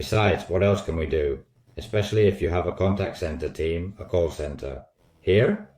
Besides, what else can we do? Especially if you have a contact center team, a call center. Here,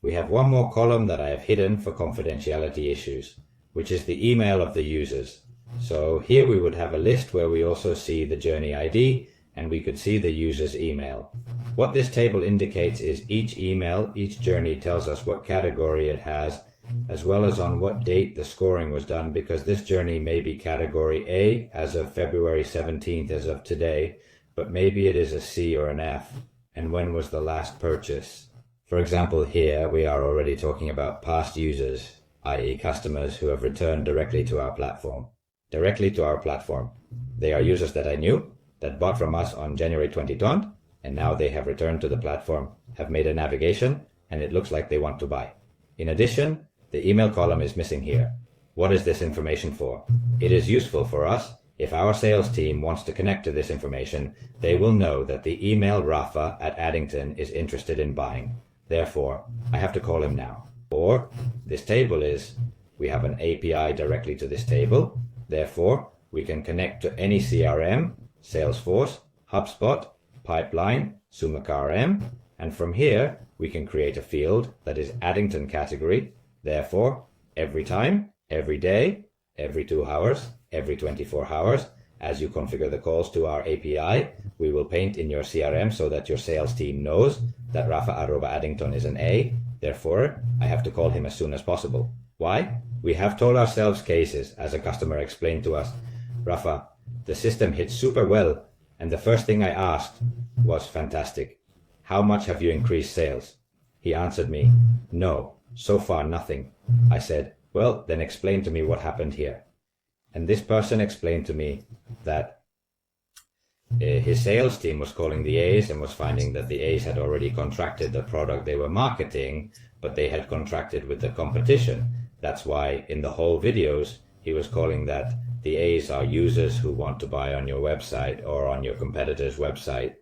we have one more column that I have hidden for confidentiality issues, which is the email of the users. So here we would have a list where we also see the journey ID and we could see the user's email. What this table indicates is each email, each journey tells us what category it has, as well as on what date the scoring was done, because this journey may be category A as of February 17th as of today, but maybe it is a C or an F, and when was the last purchase. For example, here we are already talking about past users, i.e. customers who have returned directly to our platform. They are users that I knew, that bought from us on January 2020, and now they have returned to the platform, have made a navigation, and it looks like they want to buy. In addition, the email column is missing here. What is this information for? It is useful for us. If our sales team wants to connect to this information, they will know that the email Rafa at Addington is interested in buying. Therefore, I have to call him now. Or, this table is, we have an API directly to this table. Therefore, we can connect to any CRM, Salesforce, HubSpot, Pipeline, Sumac RM, and from here, we can create a field that is Addington category. Therefore, every time, every day, every 2 hours, every 24 hours, as you configure the calls to our API, we will paint in your CRM so that your sales team knows that Rafa@Addington is an A. Therefore, I have to call him as soon as possible. Why? We have told ourselves cases, as a customer explained to us. Rafa, the system hit super well, and the first thing I asked was fantastic. How much have you increased sales? He answered me, no, so far nothing. I said, well, then explain to me what happened here. And this person explained to me that his sales team was calling the A's and was finding that the A's had already contracted the product they were marketing, but they had contracted with the competition. That's why in the whole videos, he was calling that the A's are users who want to buy on your website or on your competitor's website.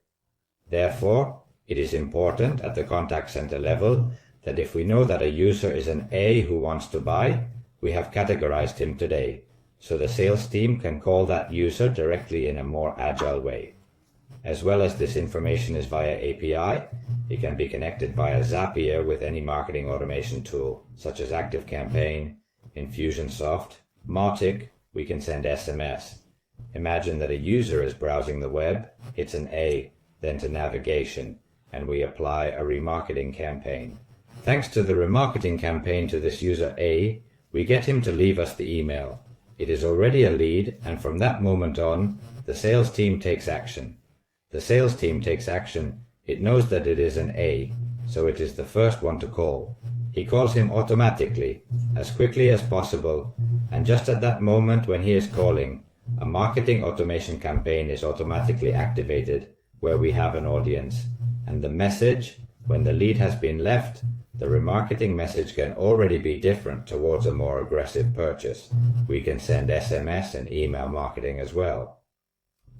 Therefore, it is important at the contact center level that if we know that a user is an A who wants to buy, we have categorized him today, so the sales team can call that user directly in a more agile way. As well as this information is via API, it can be connected via Zapier with any marketing automation tool, such as ActiveCampaign, Infusionsoft, Mautic. We can send SMS. Imagine that a user is browsing the web, hits an A, then to navigation, and we apply a remarketing campaign. Thanks to the remarketing campaign to this user A, we get him to leave us the email. It is already a lead, and from that moment on, the sales team takes action. The sales team takes action. It knows that it is an A, so it is the first one to call. He calls him automatically, as quickly as possible, and just at that moment when he is calling, a marketing automation campaign is automatically activated where we have an audience. And the message, when the lead has been left, the remarketing message can already be different towards a more aggressive purchase. We can send SMS and email marketing as well.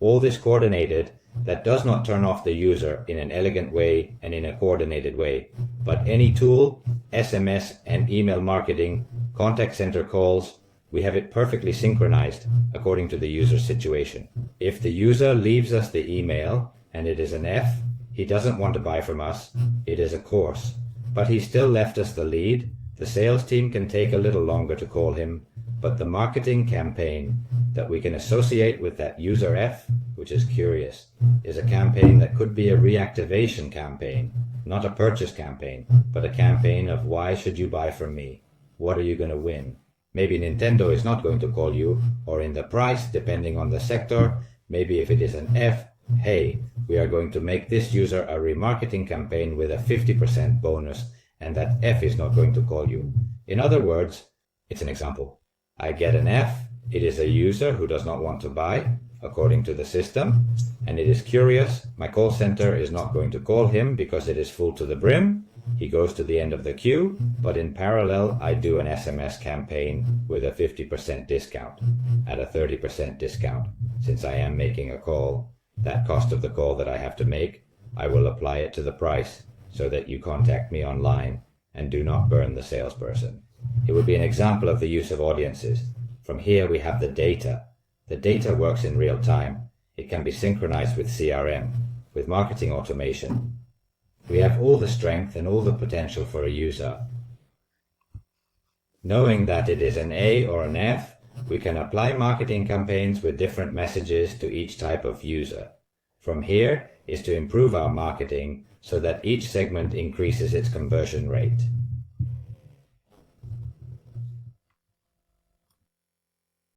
All this coordinated, that does not turn off the user in an elegant way and in a coordinated way, but any tool, SMS and email marketing, contact center calls, we have it perfectly synchronized according to the user's situation. If the user leaves us the email and it is an F, he doesn't want to buy from us, it is a course, but he still left us the lead. The sales team can take a little longer to call him, but the marketing campaign that we can associate with that user F, which is curious, is a campaign that could be a reactivation campaign, not a purchase campaign, but a campaign of why should you buy from me? What are you going to win? Maybe Nintendo is not going to call you, or in the price, depending on the sector. Maybe if it is an F, hey, we are going to make this user a remarketing campaign with a 50% bonus, and that F is not going to call you. In other words, it's an example. I get an F, it is a user who does not want to buy, according to the system, and it is curious, my call center is not going to call him because it is full to the brim. He goes to the end of the queue, but in parallel I do an SMS campaign with a 50% discount, at a 30% discount. Since I am making a call, that cost of the call that I have to make, I will apply it to the price so that you contact me online and do not burn the salesperson. It would be an example of the use of audiences. From here we have the data. The data works in real time. It can be synchronized with CRM, with marketing automation. We have all the strength and all the potential for a user. Knowing that it is an A or an F, we can apply marketing campaigns with different messages to each type of user. From here is to improve our marketing so that each segment increases its conversion rate.